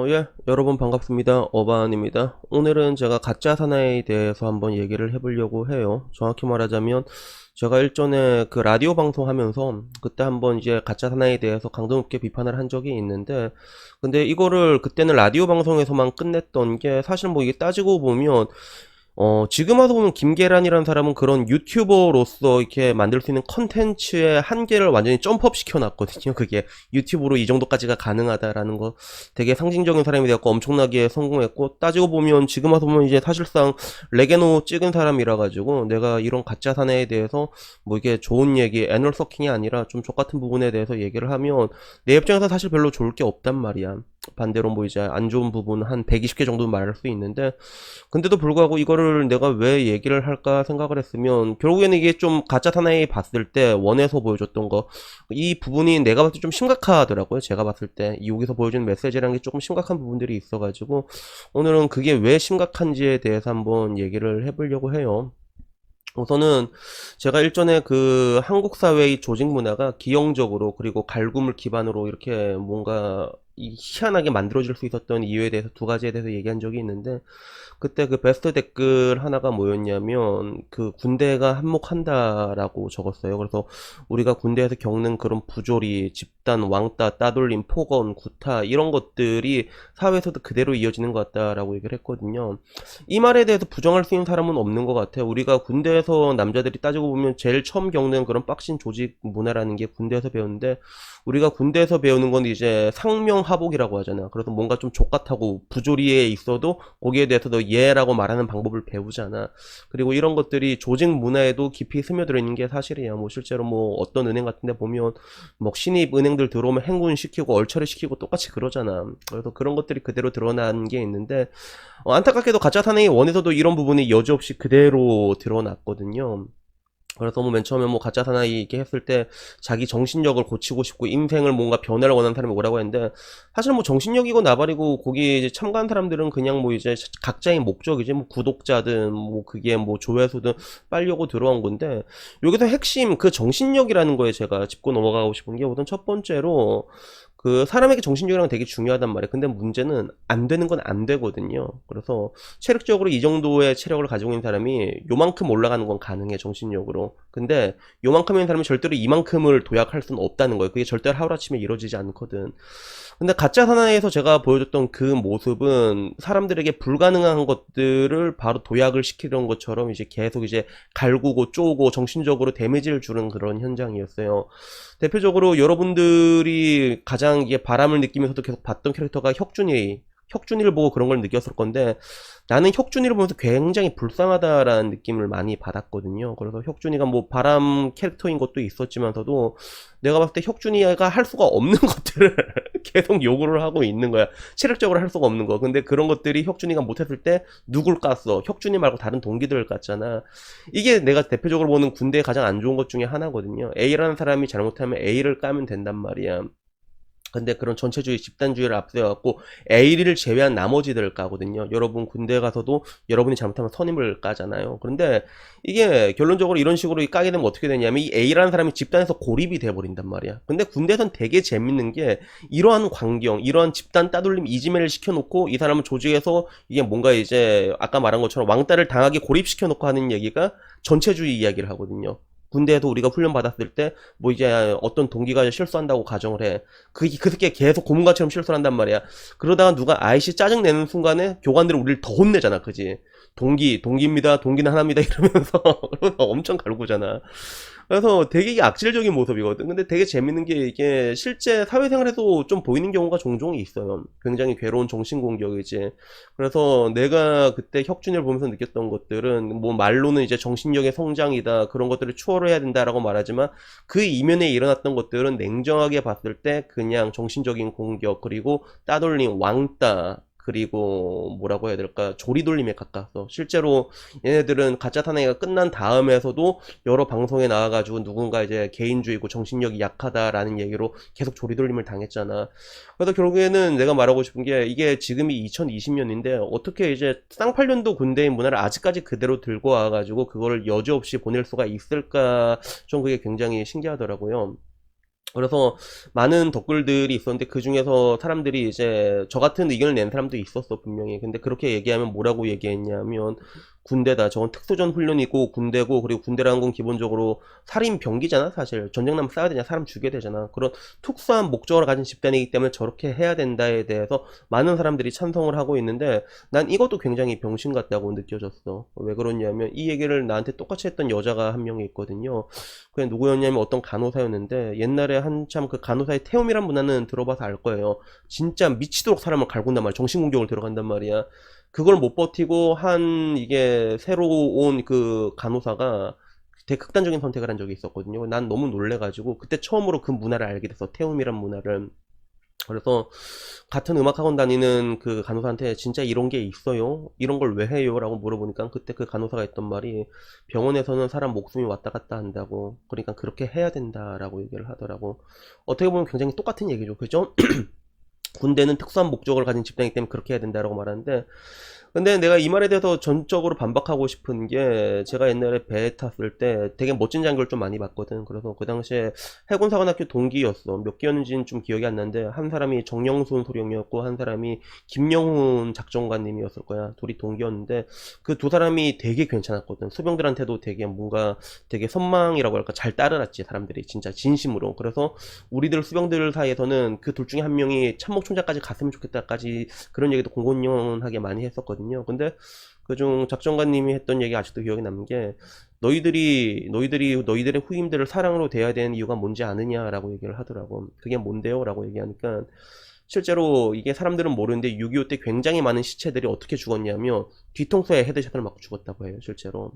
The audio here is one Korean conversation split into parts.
예, 여러분 반갑습니다. 어반입니다. 오늘은 제가 가짜 사나이에 대해서 한번 얘기를 해보려고 해요. 정확히 말하자면 제가 일전에 그 라디오 방송 하면서 그때 한번 이제 가짜 사나이에 대해서 강도 높게 비판을 한 적이 있는데, 근데 이거를 그때는 라디오 방송에서만 끝냈던 게, 사실 뭐 이게 따지고 보면 지금 와서 보면 김계란이라는 사람은 그런 유튜버로서 이렇게 만들 수 있는 컨텐츠의 한계를 완전히 점프업 시켜놨거든요. 그게 유튜브로 이 정도까지가 가능하다라는 거, 되게 상징적인 사람이 되었고 엄청나게 성공했고, 따지고 보면 지금 와서 보면 이제 사실상 레게노 찍은 사람이라 가지고 내가 이런 가짜 사내에 대해서 뭐 이게 좋은 얘기, 애널 서킹이 아니라 좀 족같은 부분에 대해서 얘기를 하면 내 입장에서 사실 별로 좋을 게 없단 말이야. 반대로 뭐 이제 안 좋은 부분 한 120개 정도 말할 수 있는데, 근데도 불구하고 이거를 내가 왜 얘기를 할까 생각을 했으면, 결국에는 이게 좀 가짜 사나이 봤을 때 원에서 보여줬던 거, 이 부분이 내가 봤을 때 좀 심각하더라고요. 제가 봤을 때 여기서 보여주는 메시지라는 게 조금 심각한 부분들이 있어가지고 오늘은 그게 왜 심각한지에 대해서 한번 얘기를 해보려고 해요. 우선은 제가 일전에 그 한국 사회의 조직 문화가 기형적으로 그리고 갈굼을 기반으로 이렇게 뭔가 희한하게 만들어질 수 있었던 이유에 대해서 두 가지에 대해서 얘기한 적이 있는데, 그때 그 베스트 댓글 하나가 뭐였냐면 그 군대가 한몫한다라고 적었어요. 그래서 우리가 군대에서 겪는 그런 부조리, 집단, 왕따, 따돌림, 폭언, 구타 이런 것들이 사회에서도 그대로 이어지는 것 같다라고 얘기를 했거든요. 이 말에 대해서 부정할 수 있는 사람은 없는 것 같아요. 우리가 군대에서 남자들이 따지고 보면 제일 처음 겪는 그런 빡신 조직 문화라는 게 군대에서 배우는데, 우리가 군대에서 배우는 건 이제 상명하복이라고 하잖아. 그래서 뭔가 좀 족같하고 부조리에 있어도 거기에 대해서도 예라고 말하는 방법을 배우잖아. 그리고 이런 것들이 조직 문화에도 깊이 스며들어 있는 게 사실이야. 뭐 실제로 뭐 어떤 은행 같은 데 보면 뭐 신입 은행들 들어오면 행군 시키고 얼차려 시키고 똑같이 그러잖아. 그래서 그런 것들이 그대로 드러난 게 있는데, 안타깝게도 가짜 사나이 원에서도 이런 부분이 여지없이 그대로 드러났거든요. 그래서 뭐 맨 처음에 뭐 가짜 사나이 이렇게 했을 때 자기 정신력을 고치고 싶고 인생을 뭔가 변화를 원하는 사람이 오라고 했는데, 사실 뭐 정신력이고 나발이고 거기 이제 참가한 사람들은 그냥 뭐 이제 각자의 목적이지, 뭐 구독자든 뭐 그게 뭐 조회수든 빨려고 들어온 건데, 여기서 핵심 그 정신력이라는 거에 제가 짚고 넘어가고 싶은 게, 우선 첫 번째로 그 사람에게 정신력이란 건 되게 중요하단 말이에요. 근데 문제는 안 되는 건 안 되거든요. 그래서 체력적으로 이 정도의 체력을 가지고 있는 사람이 요만큼 올라가는 건 가능해, 정신력으로. 근데 요만큼인 사람이 절대로 이만큼을 도약할 수는 없다는 거예요. 그게 절대로 하루아침에 이루어지지 않거든. 근데 가짜 사나이에서 제가 보여줬던 그 모습은 사람들에게 불가능한 것들을 바로 도약을 시키려는 것처럼 이제 계속 이제 갈구고 쪼고 정신적으로 데미지를 주는 그런 현장이었어요. 대표적으로 여러분들이 가장 이게 바람을 느끼면서도 계속 봤던 캐릭터가 혁준이를 보고 그런 걸 느꼈을 건데, 나는 혁준이를 보면서 굉장히 불쌍하다라는 느낌을 많이 받았거든요. 그래서 혁준이가 뭐 바람 캐릭터인 것도 있었지만서도 내가 봤을 때 혁준이가 할 수가 없는 것들을 계속 요구를 하고 있는 거야. 체력적으로 할 수가 없는 거. 근데 그런 것들이 혁준이가 못했을 때 누굴 깠어? 혁준이 말고 다른 동기들을 깠잖아. 이게 내가 대표적으로 보는 군대의 가장 안 좋은 것 중에 하나거든요. A라는 사람이 잘못하면 A를 까면 된단 말이야. 근데 그런 전체주의 집단주의를 앞세워갖고 A를 제외한 나머지들을 까거든요. 여러분 군대 가서도 여러분이 잘못하면 선임을 까잖아요. 그런데 이게 결론적으로 이런 식으로 까게 되면 어떻게 되냐면, 이 A라는 사람이 집단에서 고립이 돼버린단 말이야. 근데 군대에선 되게 재밌는 게, 이러한 광경, 이러한 집단 따돌림 이지매를 시켜놓고 이 사람은 조직에서 이게 뭔가 이제 아까 말한 것처럼 왕따를 당하게 고립시켜놓고 하는 얘기가 전체주의 이야기를 하거든요. 군대에도 우리가 훈련 받았을 때 뭐 이제 어떤 동기가 실수한다고 가정을 해. 그 새끼가 계속 고문관처럼 실수를 한단 말이야. 그러다가 누가 아이씨 짜증 내는 순간에 교관들은 우리를 더 혼내잖아. 그지? 동기입니다. 동기는 하나입니다. 이러면서 엄청 갈구잖아. 그래서 되게 이게 악질적인 모습이거든. 근데 되게 재밌는 게, 이게 실제 사회생활에서 좀 보이는 경우가 종종 있어요. 굉장히 괴로운 정신공격이지. 그래서 내가 그때 혁준이를 보면서 느꼈던 것들은, 뭐 말로는 이제 정신력의 성장이다, 그런 것들을 추월을 해야 된다라고 말하지만, 그 이면에 일어났던 것들은 냉정하게 봤을 때 그냥 정신적인 공격, 그리고 따돌림, 왕따, 그리고 뭐라고 해야 될까, 조리돌림에 가까웠어. 실제로 얘네들은 가짜 사나이가 끝난 다음에서도 여러 방송에 나와가지고 누군가 이제 개인주의고 정신력이 약하다라는 얘기로 계속 조리돌림을 당했잖아. 그래서 결국에는 내가 말하고 싶은 게, 이게 지금이 2020년인데 어떻게 이제 쌍팔년도 군대의 문화를 아직까지 그대로 들고 와가지고 그거를 여지없이 보낼 수가 있을까, 좀 그게 굉장히 신기하더라고요. 그래서 많은 댓글들이 있었는데, 그 중에서 사람들이 이제 저 같은 의견을 낸 사람도 있었어, 분명히. 근데 그렇게 얘기하면 뭐라고 얘기했냐면, 군대다, 저건 특수전 훈련이고 군대고, 그리고 군대라는 건 기본적으로 살인 병기잖아. 사실 전쟁 나면 싸워야 되냐, 사람 죽여야 되잖아. 그런 특수한 목적을 가진 집단이기 때문에 저렇게 해야 된다에 대해서 많은 사람들이 찬성을 하고 있는데, 난 이것도 굉장히 병신 같다고 느껴졌어. 왜 그러냐면, 이 얘기를 나한테 똑같이 했던 여자가 한 명이 있거든요. 그게 누구였냐면 어떤 간호사였는데, 옛날에 한참 그 간호사의 태움이란 문화는 들어봐서 알 거예요. 진짜 미치도록 사람을 갈군단 말이야. 정신공격을 들어간단 말이야. 그걸 못 버티고 한, 이게 새로 온 그 간호사가 되게 극단적인 선택을 한 적이 있었거든요. 난 너무 놀래가지고 그때 처음으로 그 문화를 알게 됐어. 태움이란 문화를. 그래서 같은 음악학원 다니는 그 간호사한테 진짜 이런 게 있어요? 이런 걸 왜 해요? 라고 물어보니까 그때 그 간호사가 했던 말이, 병원에서는 사람 목숨이 왔다 갔다 한다고. 그러니까 그렇게 해야 된다라고 얘기를 하더라고. 어떻게 보면 굉장히 똑같은 얘기죠. 그죠? 군대는 특수한 목적을 가진 집단이기 때문에 그렇게 해야 된다라고 말하는데, 근데 내가 이 말에 대해서 전적으로 반박하고 싶은 게, 제가 옛날에 배에 탔을 때 되게 멋진 장교를 좀 많이 봤거든. 그래서 그 당시에 해군사관학교 동기였어. 몇 기였는지는 좀 기억이 안 나는데, 한 사람이 정영순 소령이었고 한 사람이 김영훈 작전관님이었을 거야. 둘이 동기였는데, 그 두 사람이 되게 괜찮았거든. 수병들한테도 되게 뭔가 되게 선망이라고 할까, 잘 따르았지 사람들이, 진짜 진심으로. 그래서 우리들 수병들 사이에서는 그 둘 중에 한 명이 참모총장까지 갔으면 좋겠다까지 그런 얘기도 공공연하게 많이 했었거든요. 근데 그중 작전가님이 했던 얘기 아직도 기억에 남는 게, 너희들의 후임들을 사랑으로 대해야 되는 이유가 뭔지 아느냐라고 얘기를 하더라고. 그게 뭔데요? 라고 얘기하니까, 실제로 이게 사람들은 모르는데 6.25 때 굉장히 많은 시체들이 어떻게 죽었냐면 뒤통수에 헤드샷을 맞고 죽었다고 해요, 실제로.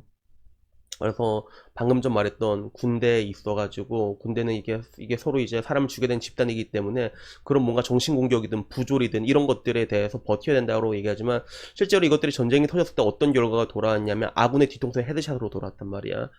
그래서 방금 전 말했던 군대에 있어가지고, 군대는 이게 서로 이제 사람을 죽게 된 집단이기 때문에 그런 뭔가 정신공격이든 부조리든 이런 것들에 대해서 버텨야 된다고 얘기하지만, 실제로 이것들이 전쟁이 터졌을 때 어떤 결과가 돌아왔냐면 아군의 뒤통수에 헤드샷으로 돌아왔단 말이야.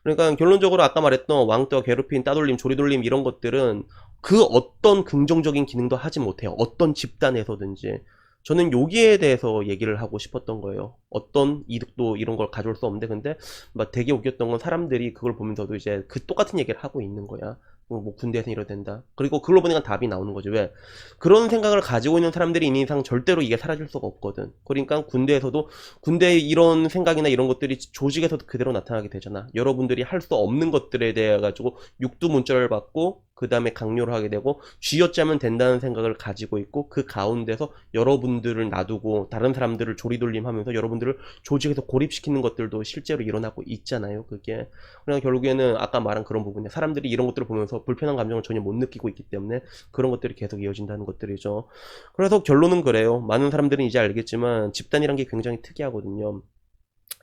그러니까 결론적으로 아까 말했던 왕따, 괴롭힘, 따돌림, 조리돌림 이런 것들은 그 어떤 긍정적인 기능도 하지 못해요. 어떤 집단에서든지. 저는 여기에 대해서 얘기를 하고 싶었던 거예요. 어떤 이득도 이런 걸 가져올 수 없는데, 근데 막 되게 웃겼던 건, 사람들이 그걸 보면서도 이제 그 똑같은 얘기를 하고 있는 거야. 뭐 군대에서 이러 된다. 그리고 그걸로 보니까 답이 나오는 거지. 왜? 그런 생각을 가지고 있는 사람들이 있는 이상 절대로 이게 사라질 수가 없거든. 그러니까 군대에서도, 군대의 이런 생각이나 이런 것들이 조직에서도 그대로 나타나게 되잖아. 여러분들이 할 수 없는 것들에 대해 가지고 육두문자를 받고 그 다음에 강요를 하게 되고, 쥐어짜면 된다는 생각을 가지고 있고, 그 가운데서 여러분들을 놔두고 다른 사람들을 조리돌림하면서 여러분들을 조직에서 고립시키는 것들도 실제로 일어나고 있잖아요, 그게. 그러니까 결국에는 아까 말한 그런 부분에 사람들이 이런 것들을 보면서 불편한 감정을 전혀 못 느끼고 있기 때문에 그런 것들이 계속 이어진다는 것들이죠. 그래서 결론은 그래요. 많은 사람들은 이제 알겠지만 집단이란 게 굉장히 특이하거든요.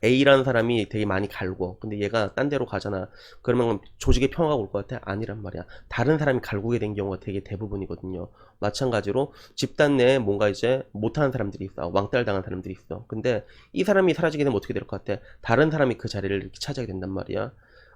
A라는 사람이 되게 많이 갈고, 근데 얘가 딴 데로 가잖아. 그러면 조직의 평화가 올 것 같아? 아니란 말이야. 다른 사람이 갈구게 된 경우가 되게 대부분이거든요. 마찬가지로 집단 내에 뭔가 이제 못하는 사람들이 있어. 왕따를 당한 사람들이 있어. 근데 이 사람이 사라지게 되면 어떻게 될 것 같아? 다른 사람이 그 자리를 이렇게 차지하게 된단 말이야.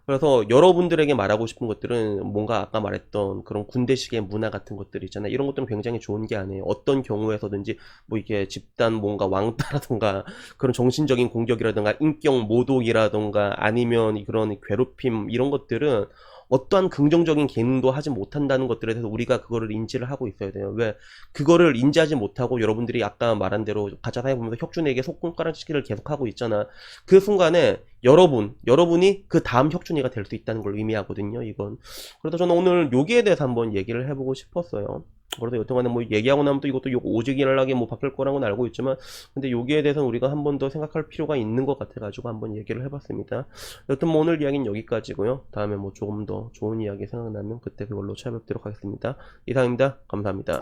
그래서 여러분들에게 말하고 싶은 것들은, 뭔가 아까 말했던 그런 군대식의 문화 같은 것들 있잖아요. 이런 것들은 굉장히 좋은 게 아니에요. 어떤 경우에서든지 뭐 이게 집단 뭔가 왕따라던가 그런 정신적인 공격이라던가 인격 모독이라던가 아니면 그런 괴롭힘 이런 것들은 어떠한 긍정적인 기능도 하지 못한다는 것들에 대해서 우리가 그거를 인지를 하고 있어야 돼요. 왜? 그거를 인지하지 못하고 여러분들이 아까 말한 대로 가짜 사회 보면서 혁준에게 손가락질을 계속하고 있잖아. 그 순간에 여러분이 그 다음 혁준이가 될 수 있다는 걸 의미하거든요, 이건. 그래서 저는 오늘 여기에 대해서 한번 얘기를 해보고 싶었어요. 그래서 여튼간에 뭐 얘기하고 나면 또 이것도 오직이랄하게 뭐 바뀔 거라는 건 알고 있지만, 근데 여기에 대해서는 우리가 한 번 더 생각할 필요가 있는 것 같아가지고 한번 얘기를 해봤습니다. 여튼 뭐 오늘 이야기는 여기까지고요. 다음에 뭐 조금 더 좋은 이야기 생각나면 그때 그걸로 찾아뵙도록 하겠습니다. 이상입니다. 감사합니다.